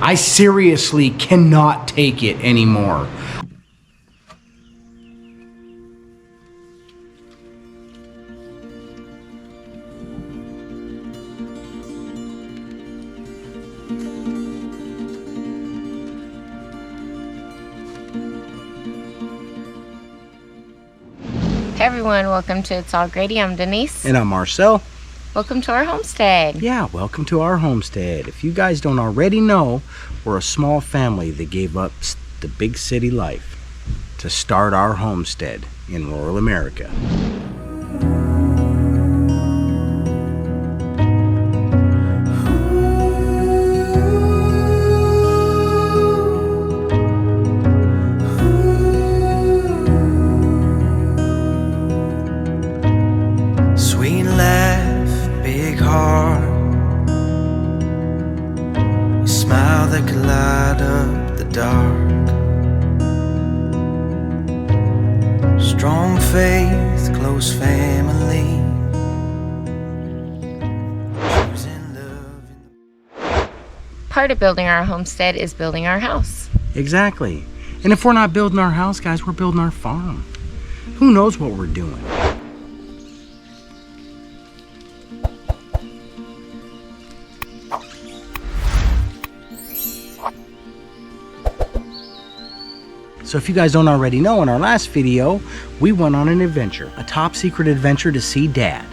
I seriously cannot take it anymore. Hey everyone, welcome to It's All Grady. I'm Denise. And I'm Marcel. Welcome to our homestead. Yeah, welcome to our homestead. If you guys don't already know, we're a small family that gave up the big city life to start our homestead in rural America. That could light up the dark. Strong faith, close family. Part of building our homestead is building our house. Exactly. And if we're not building our house, guys, we're building our farm. Who knows what we're doing? So if you guys don't already know, in our last video, we went on an adventure, a top secret adventure to see Dad.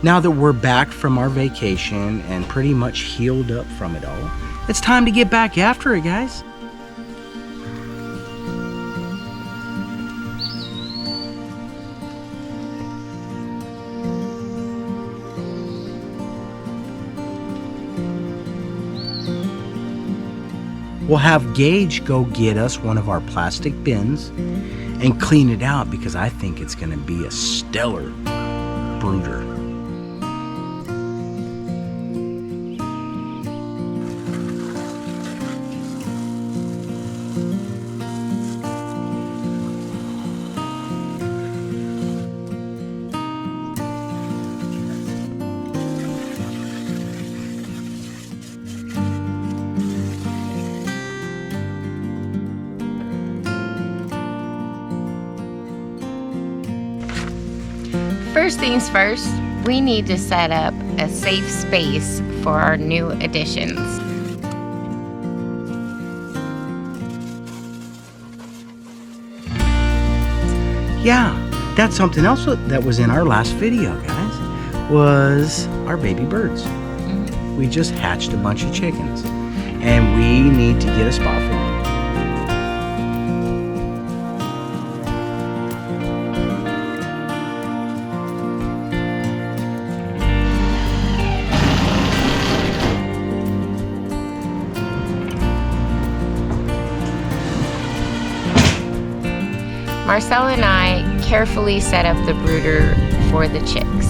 Now that we're back from our vacation and pretty much healed up from it all, it's time to get back after it, guys. We'll have Gage go get us one of our plastic bins and clean it out because I think it's going to be a stellar brooder. First things first, we need to set up a safe space for our new additions. Yeah, that's something else that was in our last video, guys, was our baby birds. We just hatched a bunch of chickens and we need to get a spot for them. Marcel and I carefully set up the brooder for the chicks.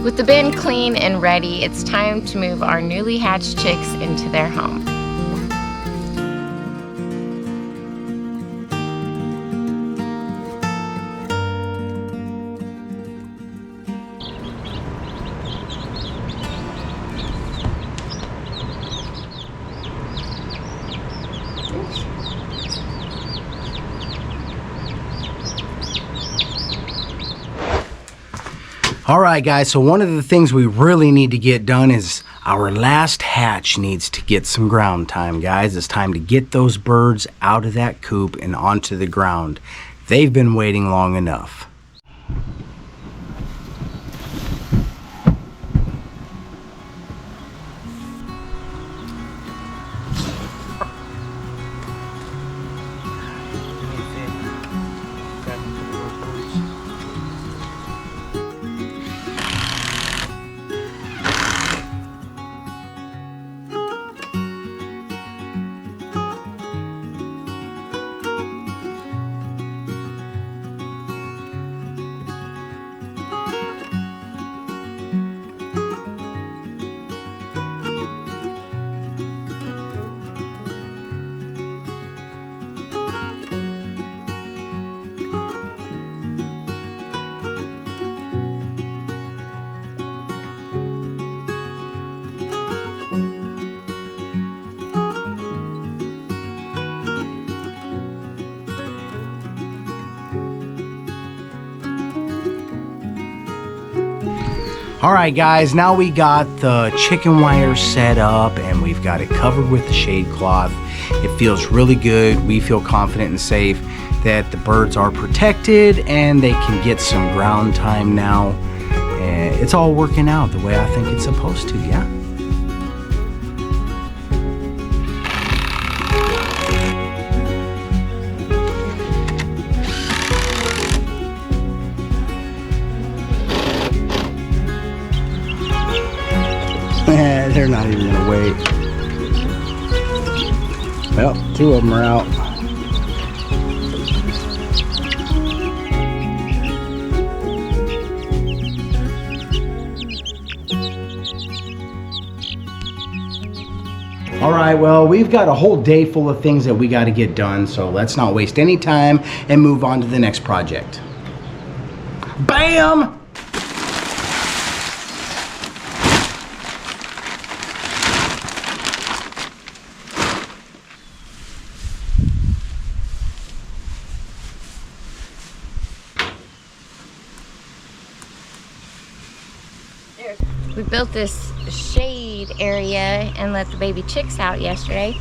With the bin clean and ready, it's time to move our newly hatched chicks into their home. All right, guys, so one of the things we really need to get done is our last hatch needs to get some ground time, guys. It's time to get those birds out of that coop and onto the ground. They've been waiting long enough. All right, guys, now we got the chicken wire set up and we've got it covered with the shade cloth. It feels really good. We feel confident and safe that the birds are protected and they can get some ground time now. And it's all working out the way I think it's supposed to, yeah? They're not even gonna wait. Well, 2 of them are out. All right, well, we've got a whole day full of things that we got to get done, so let's not waste any time and move on to the next project. Bam! We built this shade area and let the baby chicks out yesterday.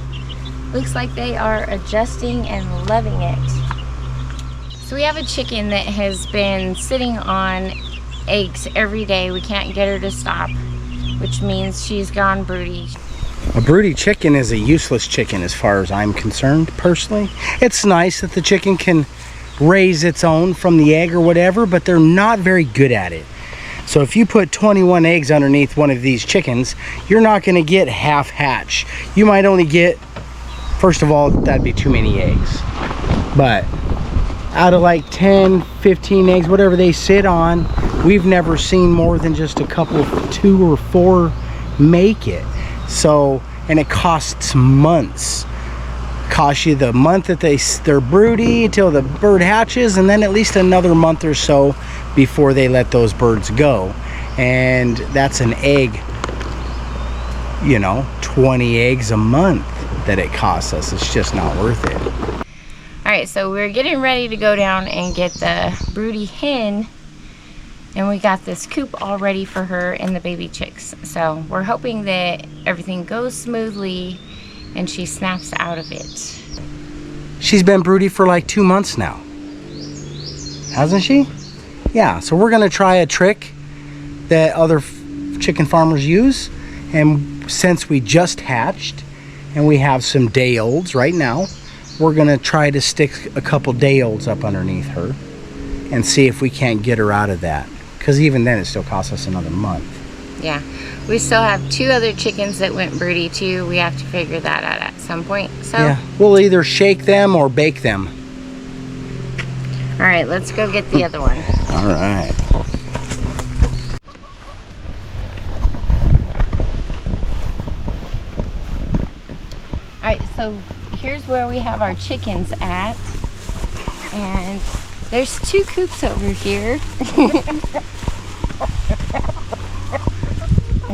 Looks like they are adjusting and loving it. So we have a chicken that has been sitting on eggs every day. We can't get her to stop, which means she's gone broody. A broody chicken is a useless chicken as far as I'm concerned, personally. It's nice that the chicken can raise its own from the egg or whatever, but they're not very good at it. So if you put 21 eggs underneath one of these chickens, you're not going to get half hatch. You might only get, first of all, that'd be too many eggs. But out of like 10, 15 eggs, whatever they sit on, we've never seen more than just a couple, 2 or 4 make it. So, and it costs months. Costs you the month that they're broody till the bird hatches, and then at least another month or so before they let those birds go. And that's an egg, you know, 20 eggs a month that it costs us. It's just not worth it. All right, so we're getting ready to go down and get the broody hen, and we got this coop all ready for her and the baby chicks. So we're hoping that everything goes smoothly and she snaps out of it. She's been broody for like 2 months now, hasn't she? Yeah, so we're gonna try a trick that other chicken farmers use. And since we just hatched and we have some day olds right now, we're gonna try to stick a couple day olds up underneath her and see if we can't get her out of that. Because even then it still costs us another month. Yeah, we still have 2 other chickens that went broody too. We have to figure that out at some point. So yeah, we'll either shake them or bake them. All right, let's go get the other one. All right. All right, so here's where we have our chickens at. And there's 2 coops over here.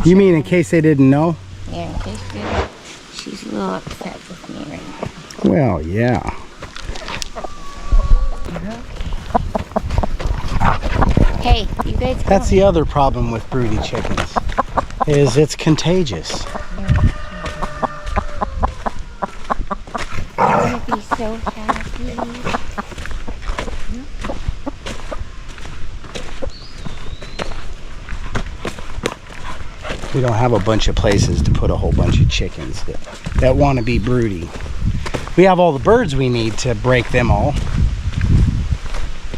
You mean in case they didn't know? Yeah, in case you didn't. She's a little upset with me right now. Well, yeah. Hey, you guys go. That's the other problem with broody chickens, is it's contagious. I'm gonna be so happy. We don't have a bunch of places to put a whole bunch of chickens that want to be broody. We have all the birds we need to break them all,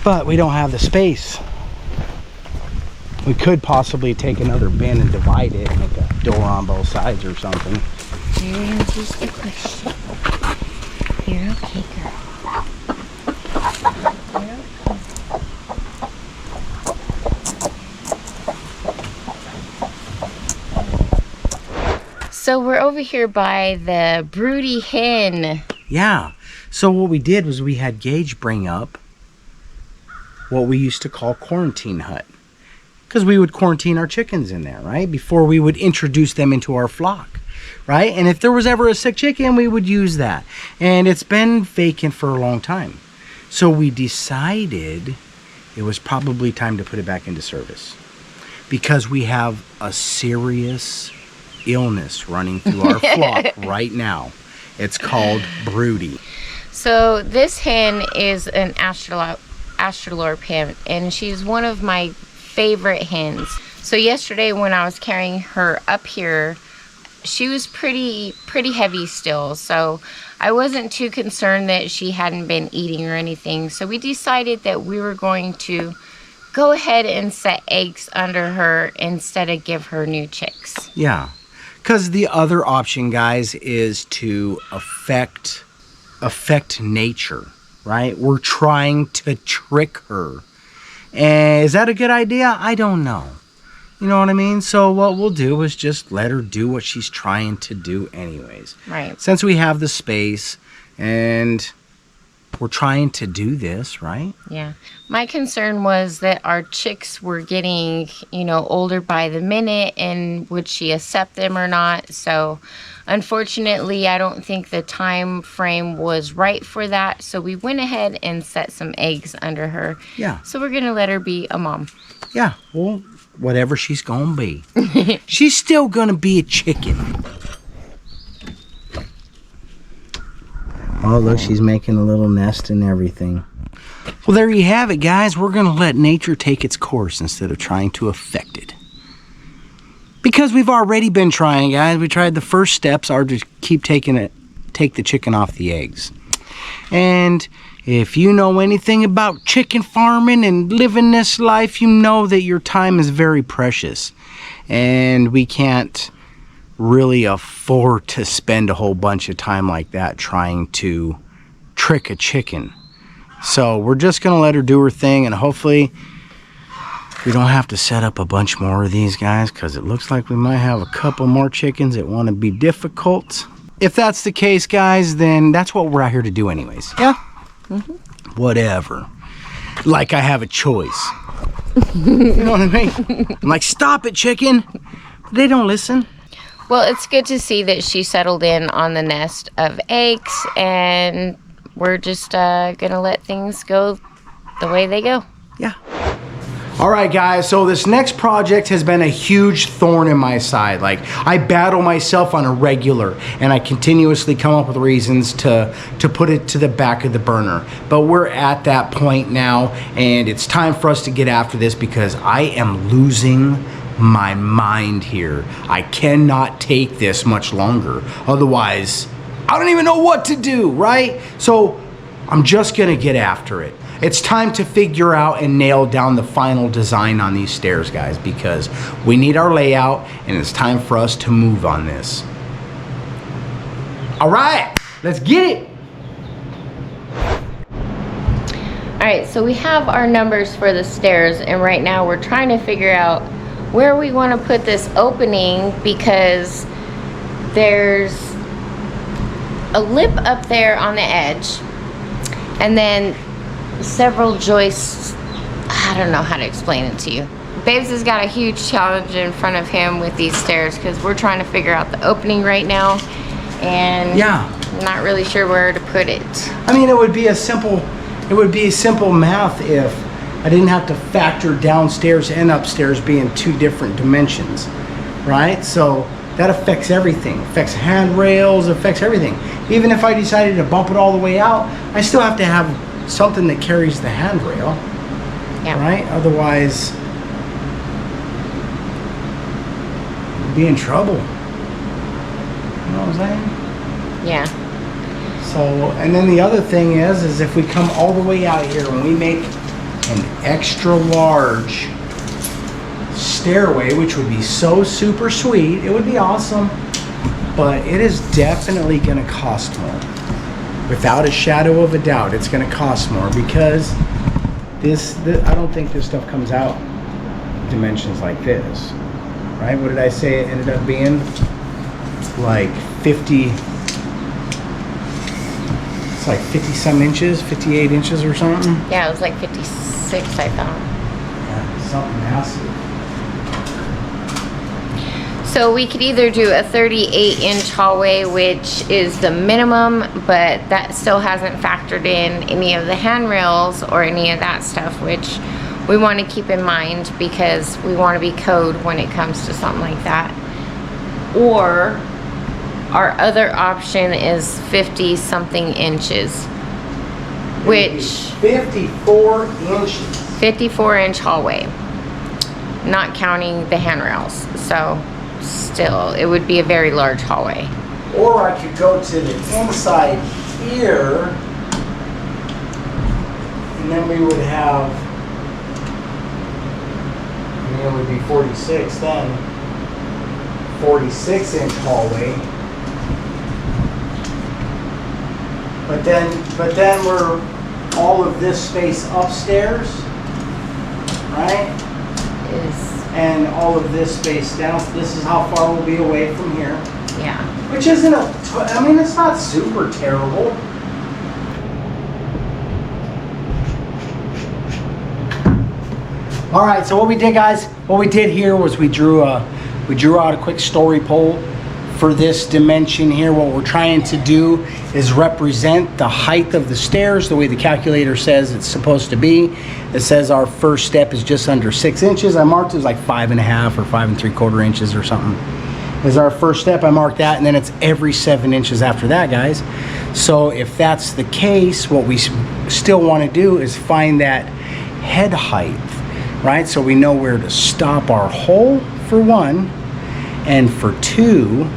but we don't have the space. We could possibly take another bin and divide it and make a door on both sides or something. Here answers the question. You're okay, girl. So we're over here by the broody hen. Yeah. So what we did was we had Gage bring up what we used to call quarantine hut. Because we would quarantine our chickens in there, right? Before we would introduce them into our flock, right? And if there was ever a sick chicken, we would use that. And it's been vacant for a long time. So we decided it was probably time to put it back into service. because we have a serious illness running through our flock right now. It's called broody. So this hen is an Australorp hen, and she's one of my favorite hens. So yesterday when I was carrying her up here, she was pretty heavy still, so I wasn't too concerned that she hadn't been eating or anything. So we decided that we were going to go ahead and set eggs under her instead of give her new chicks. Yeah, because the other option, guys, is to affect nature, right? We're trying to trick her. And is that a good idea? I don't know. You know what I mean? So what we'll do is just let her do what she's trying to do anyways. Right. Since we have the space and we're trying to do this, right? Yeah. My concern was that our chicks were getting, older by the minute, and would she accept them or not? So unfortunately, I don't think the time frame was right for that. So we went ahead and set some eggs under her. Yeah. So we're going to let her be a mom. Yeah. Well, whatever she's gonna be. She's still gonna be a chicken. Oh, look, she's making a little nest and everything. Well, there you have it, guys. We're gonna let nature take its course instead of trying to affect it. Because we've already been trying, guys. We tried the first steps are to take the chicken off the eggs. And if you know anything about chicken farming and living this life, you know that your time is very precious. And we can't really afford to spend a whole bunch of time like that trying to trick a chicken. So we're just going to let her do her thing, and hopefully we don't have to set up a bunch more of these, guys, because it looks like we might have a couple more chickens that want to be difficult. If that's the case, guys, then that's what we're out here to do anyways. Yeah? Mm-hmm. Whatever. Like I have a choice. You know what I mean? I'm like, stop it, chicken. They don't listen. Well, it's good to see that she settled in on the nest of eggs, and we're just going to let things go the way they go. Yeah. All right, guys, so this next project has been a huge thorn in my side. Like, I battle myself on a regular, and I continuously come up with reasons to put it to the back of the burner. But we're at that point now, and it's time for us to get after this because I am losing my mind here. I cannot take this much longer. Otherwise, I don't even know what to do, right? So I'm just gonna get after it. It's time to figure out and nail down the final design on these stairs, guys, because we need our layout and it's time for us to move on this. All right, let's get it. All right, so we have our numbers for the stairs, and right now we're trying to figure out where we want to put this opening because there's a lip up there on the edge, and then several joists. I don't know how to explain it to you. Babes has got a huge challenge in front of him with these stairs because we're trying to figure out the opening right now, and yeah, I'm not really sure where to put it. I mean, it would be a simple math if I didn't have to factor downstairs and upstairs being two different dimensions, right? So that affects everything. Affects handrails, affects everything. Even if I decided to bump it all the way out, I still have to have something that carries the handrail, Yeah. right? Otherwise, we'd be in trouble. You know what I'm saying? Yeah. So, and then the other thing is if we come all the way out here and we make an extra large stairway, which would be so super sweet, it would be awesome, but it is definitely going to cost more. Without a shadow of a doubt, it's going to cost more because this I don't think this stuff comes out dimensions like this, right? What did I say it ended up being? Like 50. It's like 50 some inches, 58 inches or something. Yeah, it was like 56, I thought. Yeah, something massive. So we could either do a 38-inch hallway, which is the minimum, but that still hasn't factored in any of the handrails or any of that stuff, which we want to keep in mind because we want to be code when it comes to something like that. Or our other option is 50 something inches, which 54 inches. 54-inch hallway, not counting the handrails. So still, it would be a very large hallway. Or I could go to the inside here, and then we would have, I mean, it would be 46 then, 46-inch hallway. But then we're all of this space upstairs, right? And all of this space down. This is how far we'll be away from here. Yeah. Which isn't I mean, it's not super terrible. All right, so what we did, guys, what we did here was we drew out a quick story pole for this dimension here. What we're trying to do is represent the height of the stairs the way the calculator says it's supposed to be. It says our first step is just under 6 inches. I marked it as like 5.5 or 5 3/4 inches or something. Is our first step. I marked that, and then it's every 7 inches after that, guys. So if that's the case, what we still want to do is find that head height, right? So we know where to stop our hole for one, and for two,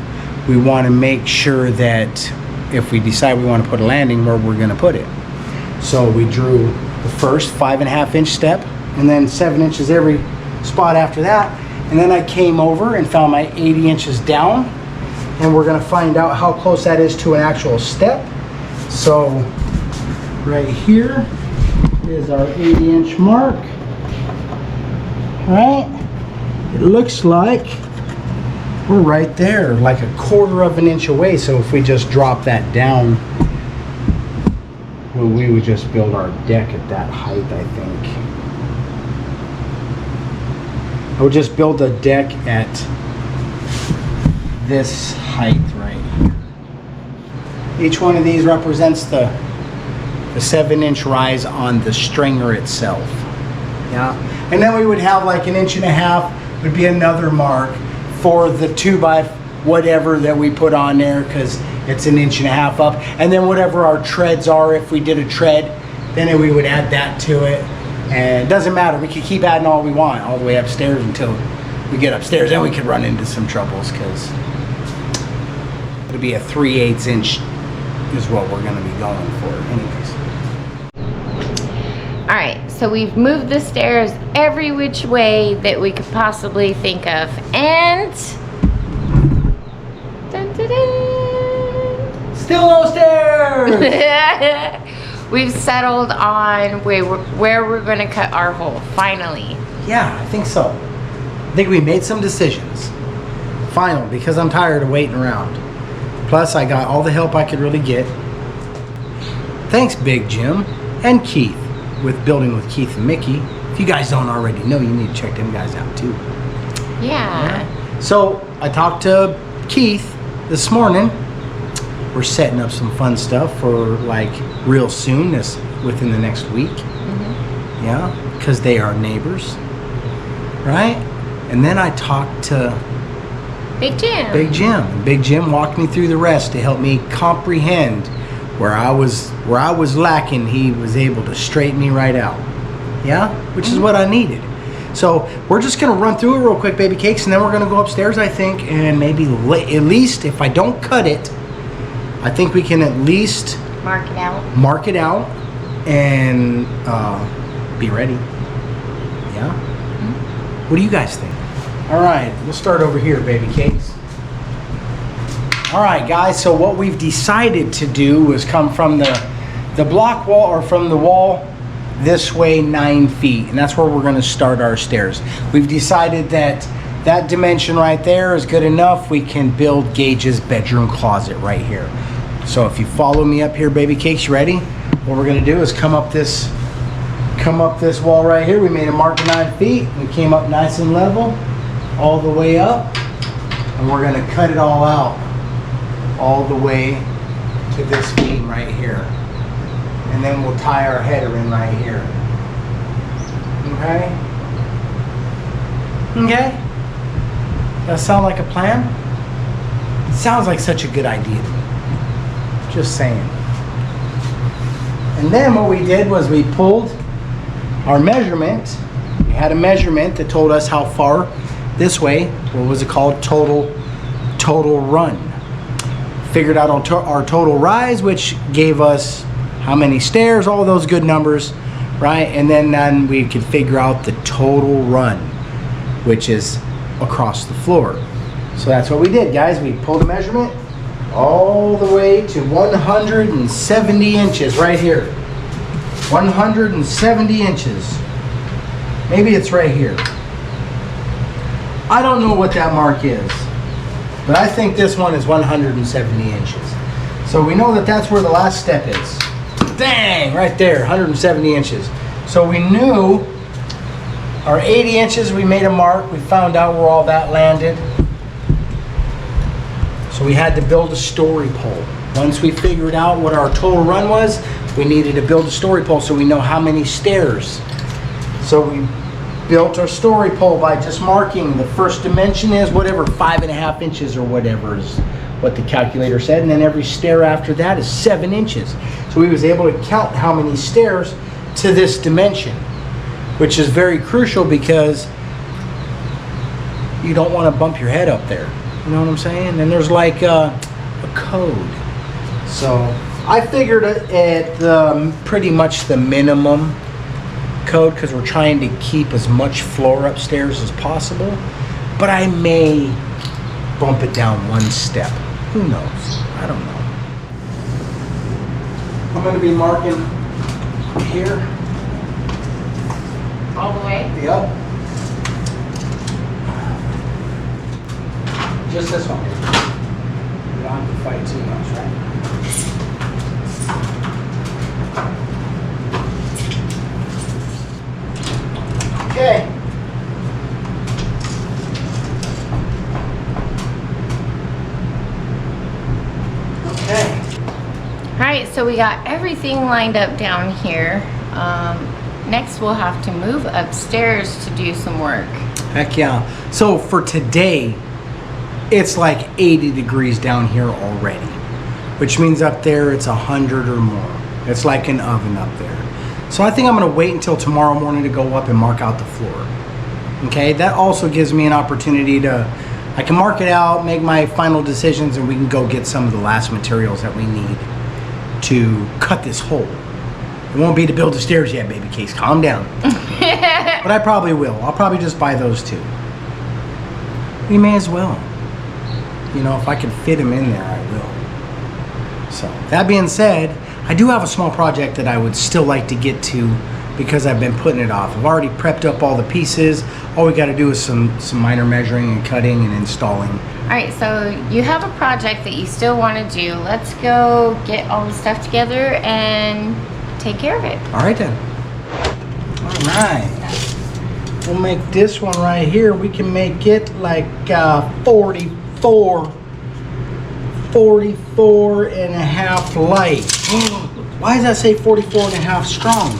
we want to make sure that if we decide we want to put a landing, where we're going to put it. So we drew the first 5.5 inch step, and then 7 inches every spot after that. And then I came over and found my 80 inches down, and we're going to find out how close that is to an actual step. So right here is our 80-inch mark. All right, it looks like we're right there, like a 1/4 of an inch away. So if we just drop that down, well, we would just build our deck at that height, I think. I would just build a deck at this height right here. Each one of these represents the 7-inch rise on the stringer itself. Yeah, and then we would have like 1.5 inches would be another mark for the 2x whatever that we put on there, because it's 1.5 inches up. And then whatever our treads are, if we did a tread, then we would add that to it. And it doesn't matter, we could keep adding all we want all the way upstairs until we get upstairs. Then we could run into some troubles, because it'll be a 3/8 inch is what we're going to be going for anyways. All right, so we've moved the stairs every which way that we could possibly think of, and dun, dun, dun. Still no stairs. We've settled on where we're going to cut our hole, finally. Yeah, I think so. I think we made some decisions. Final, because I'm tired of waiting around. Plus, I got all the help I could really get. Thanks, Big Jim and Keith, with Building with Keith and Mickey. If you guys don't already know, you need to check them guys out too. Yeah. So, I talked to Keith this morning. We're setting up some fun stuff for like real soon, within the next week. Mm-hmm. Yeah, because they are neighbors, right? And then I talked to Big Jim. Big Jim walked me through the rest to help me comprehend where I was lacking. He was able to straighten me right out. Yeah, which is what I needed. So we're just gonna run through it real quick, baby cakes, and then we're gonna go upstairs, I think, and maybe at least if I don't cut it, I think we can at least mark it out and be ready. Yeah? Mm-hmm. What do you guys think? All right, we'll start over here, baby cakes. All right, guys, so what we've decided to do is come from the block wall, or from the wall this way 9 feet, and that's where we're going to start our stairs. We've decided that that dimension right there is good enough. We can build Gage's bedroom closet right here. So if you follow me up here, baby cakes, you ready? What we're gonna do is come up this wall right here. We made a mark of 9 feet. We came up nice and level, all the way up, and we're gonna cut it all out, all the way to this beam right here. And then we'll tie our header in right here. Okay? Okay? That sound like a plan? It sounds like such a good idea to me. Just saying. And then what we did was we pulled our measurement. We had a measurement that told us how far this way, what was it called? Total run. Figured out our total rise, which gave us how many stairs, all those good numbers, right? And then we could figure out the total run, which is across the floor. So that's what we did, guys. We pulled a measurement all the way to 170 inches right here. 170 inches. Maybe it's right here. I don't know what that mark is, but I think this one is 170 inches. So we know that that's where the last step is. Dang, right there, 170 inches. So we knew our 80 inches, we made a mark. We found out where all that landed. So we had to build a story pole. Once we figured out what our total run was, we needed to build a story pole so we know how many stairs. So we built our story pole by just marking the first dimension is whatever, 5.5 inches or whatever is what the calculator said. And then every stair after that is 7 inches. So we was able to count how many stairs to this dimension, which is very crucial because you don't want to bump your head up there. You know what I'm saying? And there's like a code. So I figured at pretty much the minimum code because we're trying to keep as much floor upstairs as possible. But I may bump it down one step. Who knows? I don't know. I'm going to be marking here. All the way? Yep. Just this one. You don't have to fight too much, right? Okay. Okay. All right, so we got everything lined up down here. Next, we'll have to move upstairs to do some work. Heck yeah. So for today, it's like 80 degrees down here already, which means up there it's 100 or more. It's like an oven up there. So I think I'm gonna wait until tomorrow morning to go up and mark out the floor. Okay, that also gives me an opportunity I can mark it out, make my final decisions, and we can go get some of the last materials that we need to cut this hole. It won't be to build the stairs yet, baby case. Calm down. But I probably will. I'll probably just buy those two. We may as well. You know, if I can fit them in there, I will. So, that being said, I do have a small project that I would still like to get to because I've been putting it off. I've already prepped up all the pieces. All we got to do is some minor measuring and cutting and installing. All right, so you have a project that you still want to do. Let's go get all the stuff together and take care of it. All right then. All right. We'll make this one right here. We can make it like 44 and a half light. Why does that say 44 and a half strong?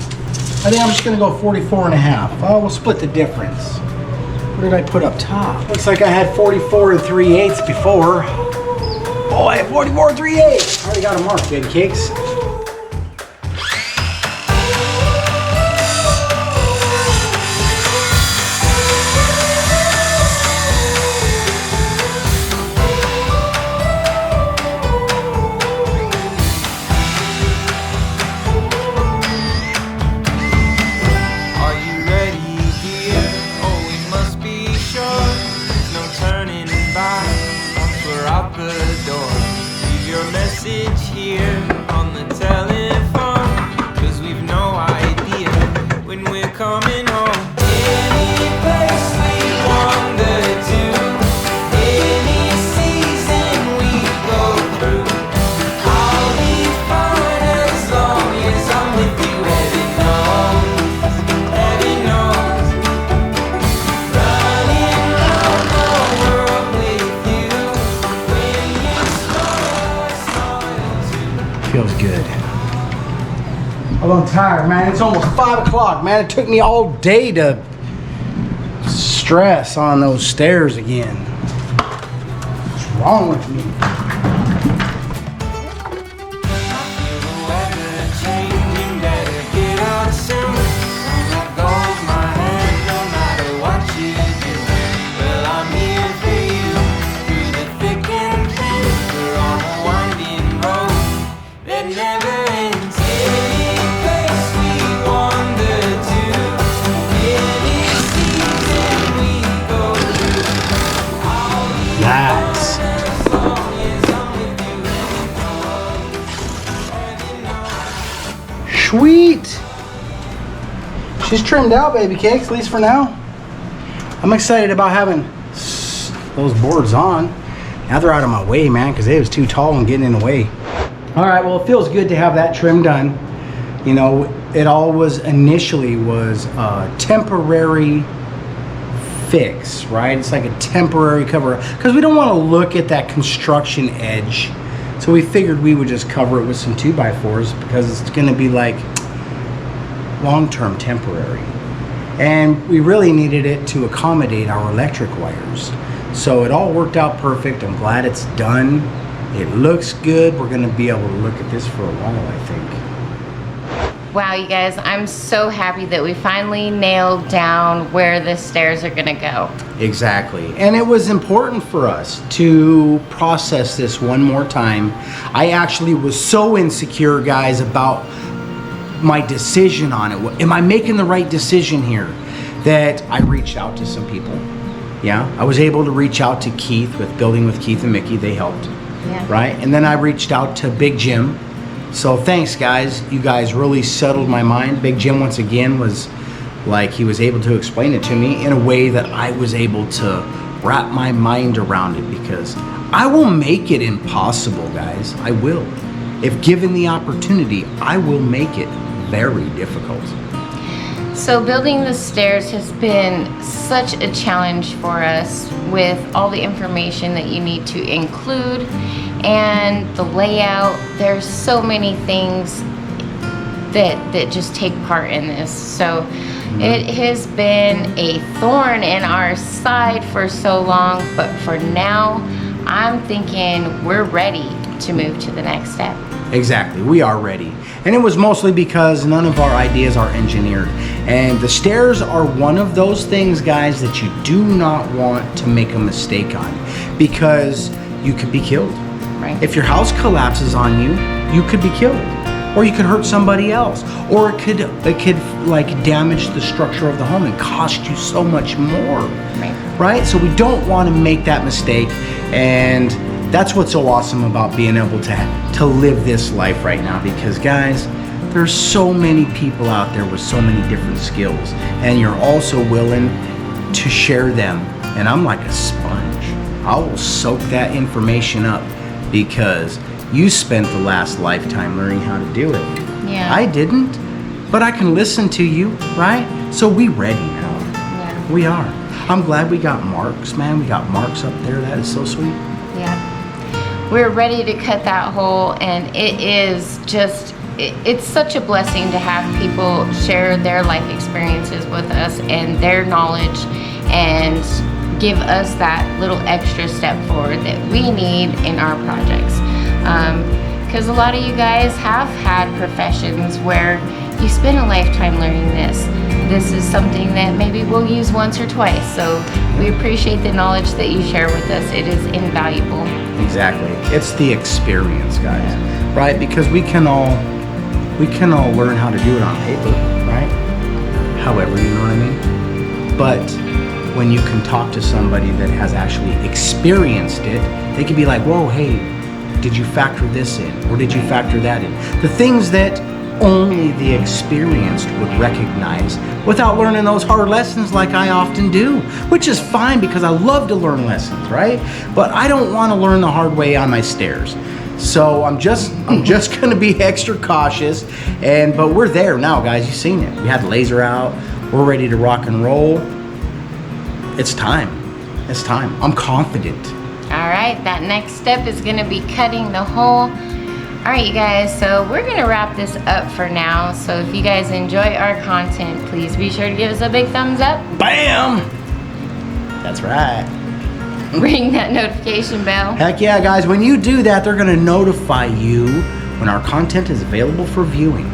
I think I'm just gonna go 44 and a half. Oh, we'll split the difference. What did I put up top? Looks like I had 44 3/8 before. Oh, I have 44 3/8. I already got a mark, baby cakes. Feels good. I'm tired, man. It's almost 5 o'clock, man. It took me all day to stress on those stairs again. What's wrong with me? Nice. Sweet. She's trimmed out, baby cakes, at least for now. I'm excited about having those boards on. Now they're out of my way, man, because they was too tall and getting in the way. All right, well, it feels good to have that trim done. You know, it all was initially was a temporary fix, right? It's like a temporary cover because we don't want to look at that construction edge. So we figured we would just cover it with some 2x4s because it's going to be like long-term temporary. And we really needed it to accommodate our electric wires. So it all worked out perfect. I'm glad it's done. It looks good. We're going to be able to look at this for a while, I think. Wow, you guys, I'm so happy that we finally nailed down where the stairs are gonna go. Exactly. And it was important for us to process this one more time. I actually was so insecure, guys, about my decision on it. Am I making the right decision here? That I reached out to some people. Yeah, I was able to reach out to Keith with Building with Keith and Mickey. They helped, yeah. Right? And then I reached out to Big Jim. So thanks, guys. You guys really settled my mind. Big Jim, once again, was like, he was able to explain it to me in a way that I was able to wrap my mind around it, because I will make it impossible, guys. I will. If given the opportunity, I will make it very difficult. So building the stairs has been such a challenge for us with all the information that you need to include and the layout. There's so many things that just take part in this. So it has been a thorn in our side for so long, but for now, I'm thinking we're ready to move to the next step. Exactly, we are ready. And it was mostly because none of our ideas are engineered. And the stairs are one of those things, guys, that you do not want to make a mistake on, because you could be killed. Right. If your house collapses on you, you could be killed. Or you could hurt somebody else. Or it could like damage the structure of the home and cost you so much more. Right? So we don't want to make that mistake. And that's what's so awesome about being able to live this life right now, because guys, there's so many people out there with so many different skills, and you're also willing to share them. And I'm like a sponge. I will soak that information up, because you spent the last lifetime learning how to do it. Yeah. I didn't, but I can listen to you, right? So we ready now. Yeah. We are. I'm glad we got marks, man. We got marks up there. That is so sweet. Yeah. We're ready to cut that hole, and it is just, it's such a blessing to have people share their life experiences with us and their knowledge, and give us that little extra step forward that we need in our projects. Because a lot of you guys have had professions where you spend a lifetime learning this. This is something that maybe we'll use once or twice. So we appreciate the knowledge that you share with us. It is invaluable. Exactly. It's the experience, guys, right? Because we can all learn how to do it on paper, right? However, you know what I mean? But when you can talk to somebody that has actually experienced it, they can be like, whoa, hey, did you factor this in? Or did you factor that in? The things that only the experienced would recognize without learning those hard lessons like I often do, which is fine because I love to learn lessons, right? But I don't want to learn the hard way on my stairs. So I'm just going to be extra cautious. But we're there now, guys. You've seen it. We had the laser out. We're ready to rock and roll. It's time. It's time. I'm confident. All right, that next step is going to be cutting the hole. Alright, you guys, so we're gonna wrap this up for now. So if you guys enjoy our content, please be sure to give us a big thumbs up. Bam! That's right. Ring that notification bell. Heck yeah, guys. When you do that, they're going to notify you when our content is available for viewing.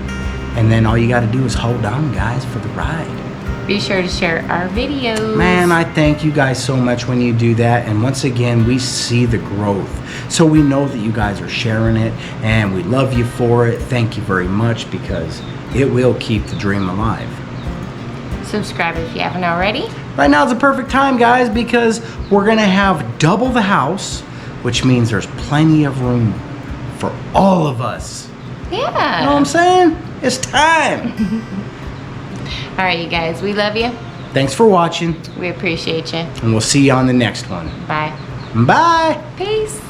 And then all you got to do is hold on, guys, for the ride. Be sure to share our videos. Man, I thank you guys so much when you do that. And once again, we see the growth. So we know that you guys are sharing it, and we love you for it. Thank you very much, because it will keep the dream alive. Subscribe if you haven't already. Right now is the perfect time, guys, because we're going to have double the house, which means there's plenty of room for all of us. Yeah. You know what I'm saying? It's time. All right, you guys, we love you. Thanks for watching, We appreciate you. and we'll see you on the next one. Bye. Bye. Peace.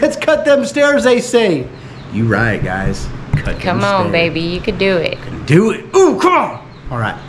Let's cut them stairs, they say. You right, guys. Cut them Come on, stairs. baby. You could do it. Do it. Ooh, come on. All right.